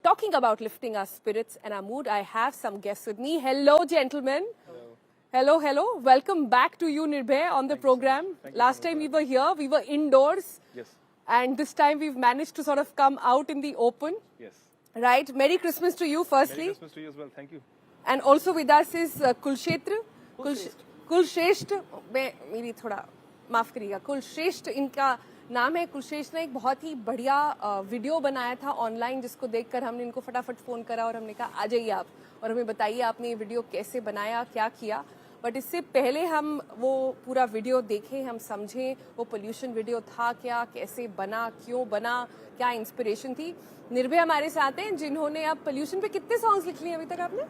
talking about lifting our spirits and our mood, I have some guests with me. Hello, gentlemen. Hello, hello. Welcome back to you, Nirbhay, on the program. Last time we were here, we were indoors. Yes. And this time we've managed to sort of come out in the open. Yes. Right. Merry Christmas to you, firstly. Merry Christmas to you as well. Thank you. And also with us is Kulshetra. Kulshreshtha मैं मेरी थोड़ा माफ करिएगा कुलश्रेष्ठ इनका नाम है। कुलश्रेष्ठ ने एक बहुत ही बढ़िया वीडियो बनाया था ऑनलाइन, जिसको देखकर हमने इनको फटाफट फ़ोन करा और हमने कहा आ जाइए आप और हमें बताइए आपने ये वीडियो कैसे बनाया, क्या किया। बट इससे पहले हम वो पूरा वीडियो देखें, हम समझें वो पोल्यूशन वीडियो था क्या, कैसे बना, क्यों बना, क्या इंस्पिरेशन थी। निर्भय हमारे साथ हैं जिन्होंने अब पोल्यूशन पे कितने सॉन्ग्स लिख लिए अभी तक आपने?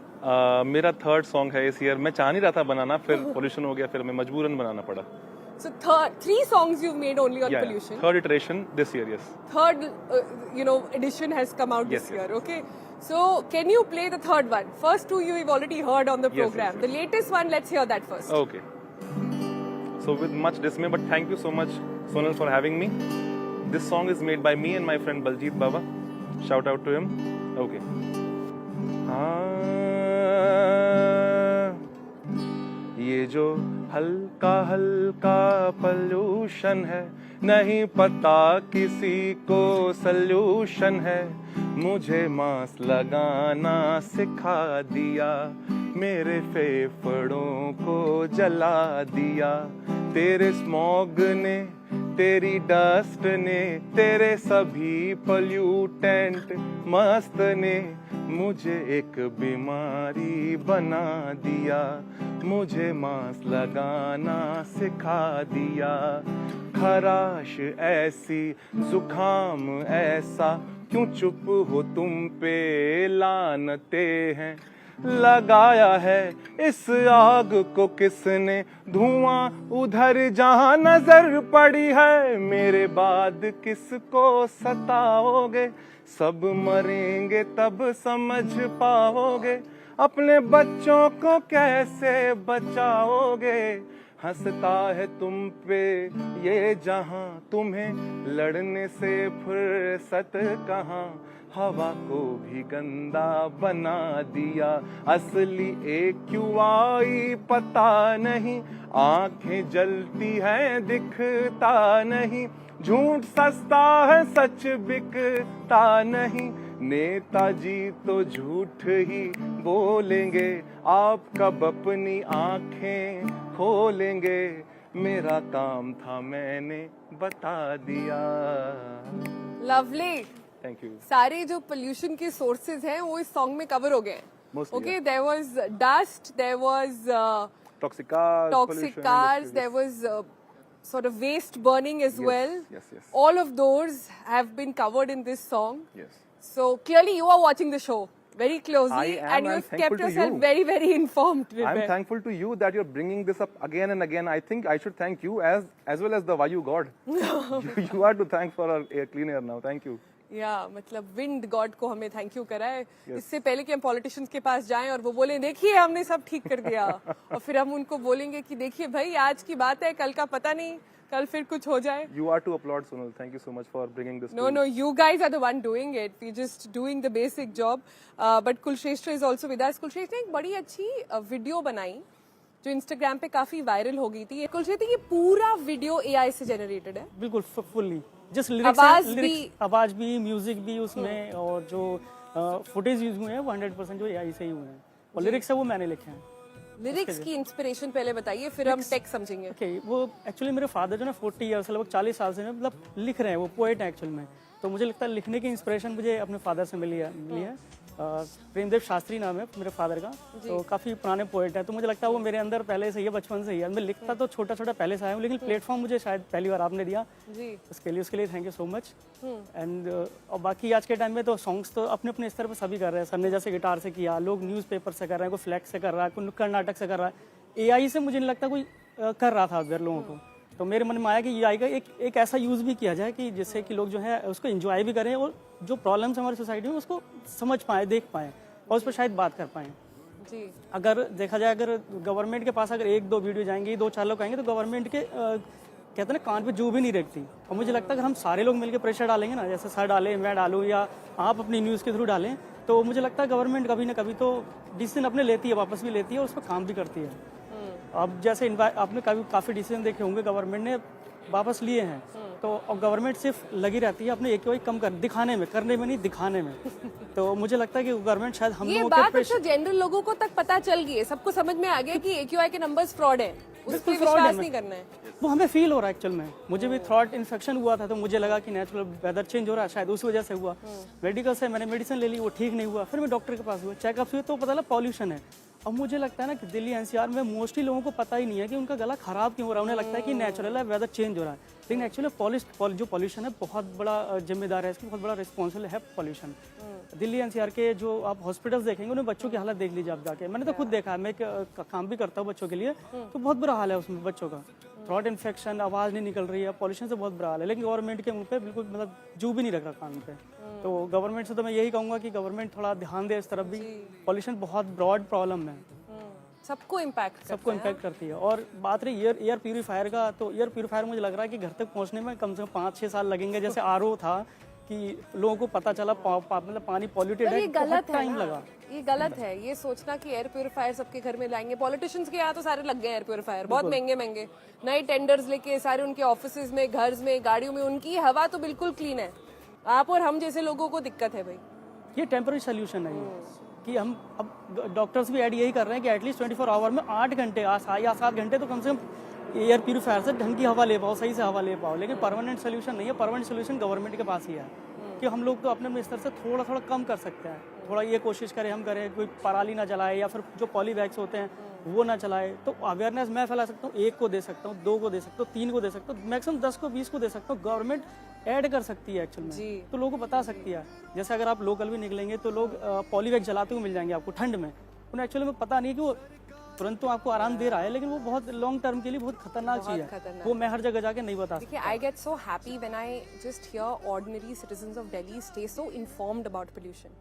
मेरा थर्ड सॉन्ग है इस ईयर। मैं चाह नहीं रहा था बनाना, फिर पोल्यूशन हो गया, फिर मैं मजबूरन बनाना पड़ा। So three songs you've made only on pollution. Third iteration this year, yes. Third, edition has come out this year. Okay. So can you play the third one? First two you've already heard on the program. Yes. The latest one, let's hear that first. Okay. So with much dismay, but thank you so much, Sonal, for having me. This song is made by me and my friend Baljit Baba. Shout out to him. Okay. ये जो हल्का हल्का pollution है, नहीं पता किसी को solution है। मुझे मास्क लगाना सिखा दिया, मेरे फेफड़ों को जला दिया। तेरे स्मॉग ने, तेरी डस्ट ने, तेरे सभी पोल्यूटेंट मस्त ने मुझे एक बीमारी बना दिया। मुझे मास्क लगाना सिखा दिया। खराश ऐसी, जुखाम ऐसा, क्यों चुप हो तुम पे लानते हैं। लगाया है इस आग को किसने, धुआं उधर जहां नजर पड़ी है। मेरे बाद किसको सताओगे, सब मरेंगे तब समझ पाओगे। अपने बच्चों को कैसे बचाओगे। हंसता है तुम पे ये जहां, तुम्हें लड़ने से फुर्सत कहाँ। हवा को भी गंदा बना दिया, असली AQI पता नहीं। आंखें जलती हैं दिखता नहीं, झूठ सस्ता है सच बिकता नहीं। नेताजी तो झूठ ही बोलेंगे, आप कब अपनी आंखें खोलेंगे। मेरा काम था मैंने बता दिया। लवली। Thank you. सारे जो पोल्यूशन के सोर्सेज हैं वो इस सॉन्ग में कवर हो गए हैं। Okay, there was dust, there was toxic cars, there was sort of waste burning as well. Yes. All of those have been covered in this song. Yes. So clearly you are watching the show very closely, and you've kept yourself very, very informed. I'm thankful to you that you're bringing this up again and again. I think I should thank you as well as the Vayu God. you are to thank for our air clean air now. Thank you. मतलब wind God को हमें thank you करा है। इससे पहले कि हम politicians के पास जाएं और वो बोले देखिए हमने सब ठीक कर दिया और फिर हम उनको बोलेंगे कि देखिए भाई आज की बात है, कल का पता नहीं, कल फिर कुछ हो जाए। You are to applaud, Sonal. Thank you so much for bringing this. No, you guys are the one doing it. We're just doing the basic job. But Kulshreshtra is also with us. Kulshreshtra ने एक बड़ी अच्छी video बनाई जो Instagram पे काफी viral हो गई थी। कुलश्रेष्ठ, ये पूरा वीडियो AI से जनरेटेड है? बिल्कुल फुल्ली, जस्ट आवाज भी, म्यूजिक भी उसमें, और जो फुटेज यूज हुए हैं वो 100% जो AI से ही हुए हैं, और लिरिक्स है वो मैंने लिखे हैं। लिरिक्स की इंस्पिरेशन पहले बताइए, फिर हम टेक्स्ट समझेंगे। ओके, वो एक्चुअली मेरे फादर जो ना 40 ईयर से, लगभग 40 साल से मतलब लिख रहे हैं, वो पोएट है एक्चुअल में। तो मुझे लगता है लिखने की इंस्पिरेशन मुझे अपने फादर से मिली है। प्रेमदेव शास्त्री नाम है मेरे फादर का, तो काफ़ी पुराने पोएट है। तो मुझे लगता है वो मेरे अंदर पहले से ही है, बचपन से ही है। मैं लिखता तो छोटा छोटा पहले से आया हूँ, लेकिन प्लेटफॉर्म मुझे शायद पहली बार आपने दिया जी। उसके लिए thank you so much. And और बाकी आज के टाइम में तो सॉन्ग्स तो अपने अपने स्तर पर सभी कर रहे हैं। सर ने जैसे गिटार से किया, लोग न्यूज़पेपर से कर रहे हैं, कोई फ्लैक्स से कर रहा है, कोई नुक्कड़ नाटक से कर रहा है। AI से मुझे नहीं लगता कोई कर रहा था अगर लोगों को। तो मेरे मन में आया कि AI का एक ऐसा यूज़ भी किया जाए कि जिससे कि लोग जो है उसको एंजॉय भी करें और जो प्रॉब्लम्स हमारी सोसाइटी में उसको समझ पाएँ, देख पाएँ और उस पर शायद बात कर पाएँ जी। अगर देखा जाए, अगर गवर्नमेंट के पास अगर 1-2 वीडियो जाएंगे, 2-4 लोग आएंगे, तो गवर्नमेंट के कहते हैं ना कान पे जू भी नहीं रखती। और मुझे लगता है अगर हम सारे लोग मिलकर प्रेशर डालेंगे ना, जैसे सर डालें, मैं डालूँ या आप अपनी न्यूज़ के थ्रू डालें, तो मुझे लगता है गवर्नमेंट कभी ना कभी तो डिसीजन अपने लेती है, वापस भी लेती है और उस पर काम भी करती है। अब जैसे आपने काफ़ी डिसीजन देखे होंगे गवर्नमेंट ने वापस लिए हैं, तो और गवर्नमेंट सिर्फ लगी रहती है अपने AQI कम कर दिखाने में, करने में नहीं दिखाने में। तो मुझे लगता है कि गवर्नमेंट शायद हम ये लोगों बात के अच्छा जनरल लोगों को तक पता चल गई है, सबको समझ में आ गया कि AQI के नंबर्स फ्रॉड है, उस पर विश्वास नहीं करना है। वो हमें फील हो रहा है एक्चुअल में। मुझे भी थ्रॉट इन्फेक्शन हुआ था, तो मुझे लगा कि नेचुरल वेदर चेंज हो रहा है, शायद उस वजह से हुआ। मेडिकल से मैंने मेडिसिन ले ली, वो ठीक नहीं हुआ, फिर मैं डॉक्टर के पास हुआ, चेकअप हुए तो पता लगा पॉल्यूशन है। अब मुझे लगता है ना कि दिल्ली NCR में मोस्टली लोगों को पता ही नहीं है कि उनका गला खराब क्यों हो रहा है, उन्हें लगता है कि नेचुरल है, वेदर चेंज हो रहा है। लेकिन एक्चुअली जो पॉल्यूशन है बहुत बड़ा जिम्मेदार है, इसकी बहुत बड़ा रिस्पॉन्सिबल है पॉल्यूशन। दिल्ली NCR के जो आप हॉस्पिटल्स देखेंगे उन्हें बच्चों की हालत देख लीजिए आप जाके, मैंने तो खुद देखा है, मैं काम भी करता हूँ बच्चों के लिए, तो बहुत बुरा हाल है उसमें बच्चों का। थ्रॉट इन्फेक्शन, आवाज़ नहीं निकल रही है, पॉल्यूशन से बहुत बुरा हाल है। लेकिन गवर्नमेंट के मुंह पे बिल्कुल मतलब जू भी नहीं रख रहा कान पे। तो गवर्नमेंट से तो मैं यही कहूँगा कि गवर्नमेंट थोड़ा ध्यान दे इस तरफ भी। पॉल्यूशन बहुत ब्रॉड प्रॉब्लम है, सबको इम्पैक्ट करती है। और बात रही एयर प्यूरीफायर का, तो एयर प्यूरीफायर मुझे लग रहा है कि घर तक पहुंचने में कम से कम 5-6 साल लगेंगे। जैसे RO था कि लोगों को पता चला मतलब पानी पॉल्यूटेड है, ये गलत है टाइम ना, लगा। ये गलत है ये सोचना कि एयर प्यूरिफायर सबके घर में लाएंगे। पॉलिटिशियंस के यहाँ तो सारे लग गए एयर प्यूरिफायर, बहुत महंगे महंगे नए टेंडर्स लेके सारे उनके ऑफिसेज में, घर में, गाड़ियों में, उनकी हवा तो बिल्कुल क्लीन है। आप और हम जैसे लोगों को दिक्कत है भाई। ये टेम्पररी सोल्यूशन है ये, कि हम अब डॉक्टर्स भी ऐड यही कर रहे हैं कि एटलीस्ट 24 आवर में 8 घंटे या 7 घंटे तो कम से कम एयर प्यूरीफायर से ढंग की हवा ले पाओ, सही से हवा ले पाओ। लेकिन परमानेंट सोल्यूशन नहीं है, परमानेंट सोल्यूशन गवर्नमेंट के पास ही है कि हम लोग तो अपने स्तर से थोड़ा थोड़ा कम कर सकते हैं। थोड़ा ये कोशिश करें, हम करें कोई पराली ना जलाए या फिर जो पॉलीबैग्स होते हैं वो ना चलाए। तो अवेयरनेस मैं फैला सकता हूँ, 1 को दे सकता हूँ, 2 को दे सकता हूँ, 3 को दे सकता हूँ, मैक्सिमम 10 को 20 को दे सकता हूँ। गवर्नमेंट ऐड कर सकती है एक्चुअल में, तो लोगों को बता सकती है। जैसे अगर आप लोकल भी निकलेंगे तो लोग पॉलीबैग जलाते हुए मिल जाएंगे आपको ठंड में, उन्हें एक्चुअली में पता नहीं कि वो तुरंत तो आपको आराम दे रहा है, लेकिन वो बहुत लॉन्ग टर्म के लिए बहुत खतरनाक चीज है। वो मैं हर जगह जाके नहीं बता सकता। I get so happy when I just here ordinary citizens of Delhi stay so informed about pollution.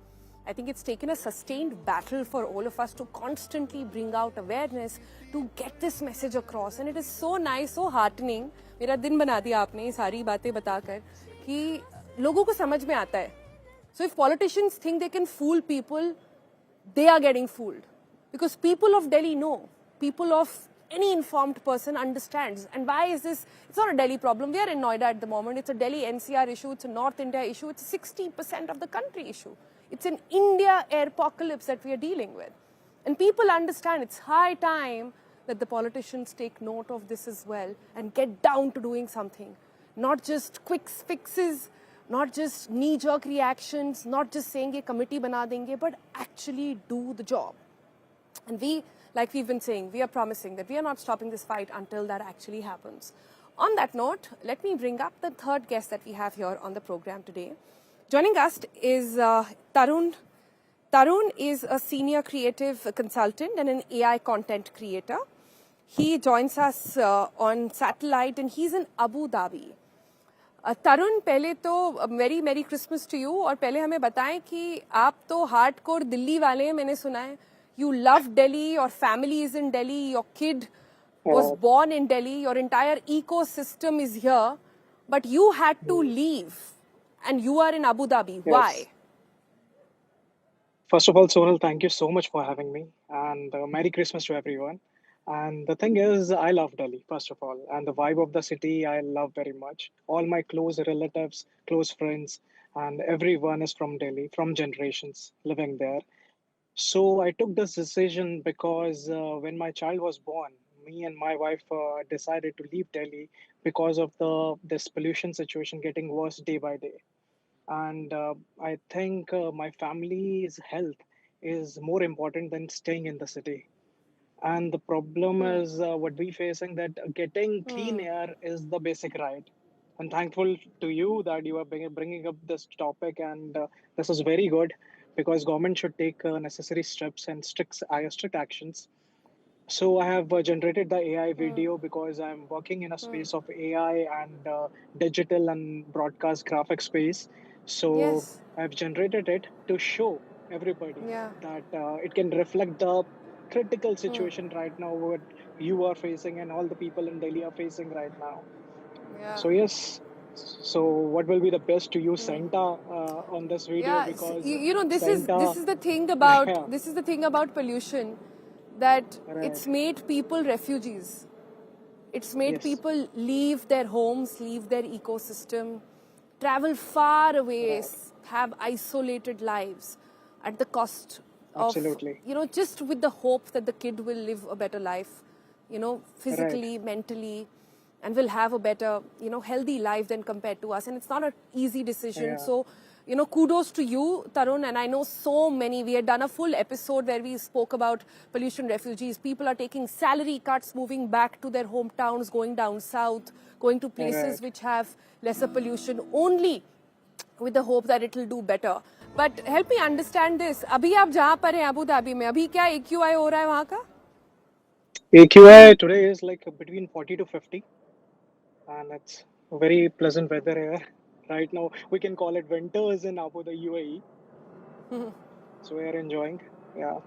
I think it's taken a sustained battle for all of us to constantly bring out awareness, to get this message across, and it is so nice, so heartening. मेरा दिन बना दिया आपने ये सारी बातें बताकर कि लोगों को समझ में आता है. So if politicians think they can fool people, they are getting fooled. Because people of Delhi know, people of any informed person understands. And why is this? It's not a Delhi problem. We are in Noida at the moment. It's a Delhi NCR issue. It's a North India issue. It's a 60% of the country issue. It's an India apocalypse that we are dealing with. And people understand it's high time that the politicians take note of this as well and get down to doing something. Not just quick fixes, not just knee-jerk reactions, not just saying a committee bana denge, but actually do the job. And we, like we've been saying, we are promising that we are not stopping this fight until that actually happens. On that note, let me bring up the third guest that we have here on the program today. Joining us is Tarun. Tarun is a senior creative consultant and an AI content creator. He joins us on satellite and he's in Abu Dhabi. तरुण, पहले तो very मेरी Christmas to you, और पहले हमें बताएं कि आप तो हार्डकोर दिल्ली वाले हैं, मैंने सुना है. You love Delhi, your family is in Delhi, your kid was born in Delhi, your entire ecosystem is here, but you had to leave and you are in Abu Dhabi. Yes. Why? First of all, Sonal, thank you so much for having me, and Merry Christmas to everyone. And the thing is, I love Delhi, first of all, and the vibe of the city I love very much. All my close relatives, close friends, and everyone is from Delhi, from generations living there. So I took this decision because when my child was born, me and my wife decided to leave Delhi because of this pollution situation getting worse day by day. And I think my family's health is more important than staying in the city. And the problem is what we facing, that getting clean air is the basic right. I'm thankful to you that you are bringing up this topic, and this is very good because government should take necessary steps and strict actions. So I have generated the AI video because I'm working in a space of AI and digital and broadcast graphic space. So Yes. I've generated it to show everybody that it can reflect the critical situation right now what you are facing and all the people in Delhi are facing right now. Yeah. So yes. So what will be the best to use Santa on this video? Yeah, Because you know, this Santa, is the thing about Yeah. this is the thing about pollution, that Right. it's made people refugees. It's made Yes. people leave their homes, leave their ecosystem, travel far away, have isolated lives at the cost of, Absolutely. you know, just with the hope that the kid will live a better life, you know, physically, mentally, and will have a better, you know, healthy life than compared to us. And it's not an easy decision. Yeah. So, you know, kudos to you, Tarun. And I know so many. We had done a full episode where we spoke about pollution refugees. People are taking salary cuts, moving back to their hometowns, going down south, going to places Right. which have lesser pollution, only with the hope that it will do better. But help me understand this. अभी आप जहाँ पर हैं Abu Dhabi में, अभी क्या AQI हो रहा है वहाँ का? AQI today is like between 40 to 50, and it's very pleasant weather here. Right now, we can call it winters in Abu Dhabi, UAE. So we are enjoying, yeah.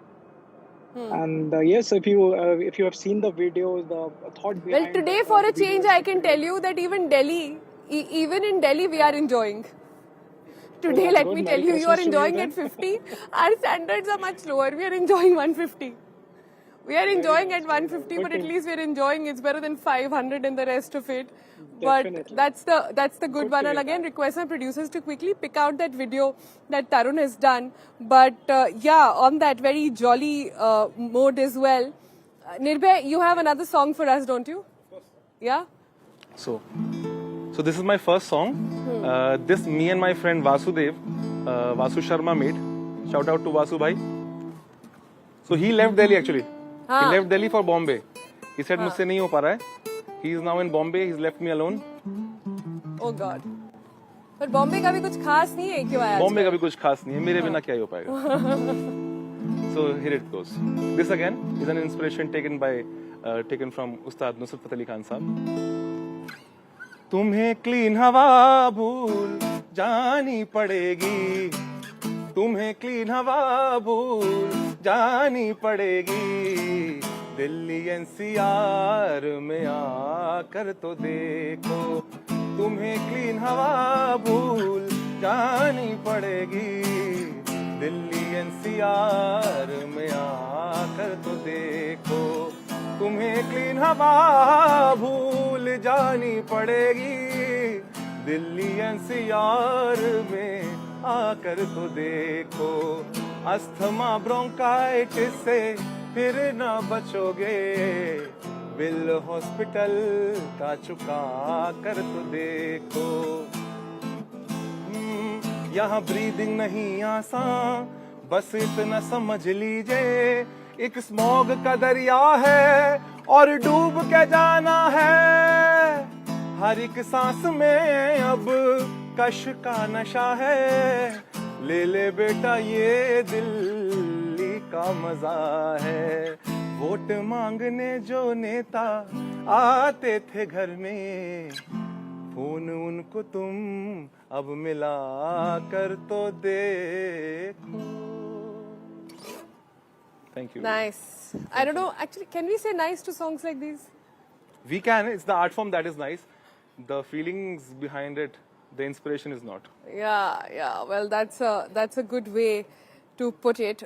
And yes, if you have seen the video, the thought Well, behind today for a the video change, is I can different. tell you that even Delhi, even in Delhi, we are enjoying. Today, that's let good. me Merry tell you, you are Christmas to you enjoying then. at 50. Our standards are much lower. We are enjoying 150. We are enjoying at 150, Good but at to- least we are enjoying. It's better than 500 and the rest of it. But Definitely. that's the good Good one. to And hear again, that. request my producers to quickly pick out that video that Tarun has done. But yeah, on that very jolly mode as well. Nirbhay, you have another song for us, don't you? Yeah. So this is my first song. This me and my friend Vasudev, Vasu Sharma made. Shout out to Vasu bhai. So he left Delhi actually. He left Delhi for Bombay. He said मुझसे नहीं हो पा रहा है. He is now in Bombay. He's left me alone. Oh God. पर बॉम्बे का भी कुछ खास नहीं है क्यों आया? बॉम्बे का भी कुछ खास नहीं है. मेरे बिना क्या ही हो पाएगा. So here it goes. This again is an inspiration taken from Ustad Nusrat Fateh Ali Khan साहब. तुम्हें क्लीन हवा भूल जानी पड़ेगी. तुम्हें क्लीन हवा भूल जानी पड़ेगी. दिल्ली एनसीआर में आकर तो देखो. तुम्हें क्लीन हवा भूल जानी पड़ेगी. दिल्ली एनसीआर में आकर तो देखो. तुम्हें क्लीन हवा भूल जानी पड़ेगी. दिल्ली एनसीआर में आकर तो देखो. अस्थमा ब्रोंकाइटिस से फिर न बचोगे. बिल हॉस्पिटल का चुका कर तो देखो. यहाँ ब्रीदिंग नहीं आसान, बस इतना समझ लीजिए. एक स्मॉग का दरिया है और डूब के जाना है. हर एक सांस में अब कश का नशा है. ले ले बेटा ये दिल्ली का मजा है. वोट मांगने जो नेता आते थे घर में, फोन उनको तुम अब मिला कर तो देखो. Thank you. Nice. I don't know. Actually, can we say nice to songs like these? We can. It's the art form that is nice. The feelings behind it, the inspiration is not. Yeah, yeah. Well, that's a good way to put it.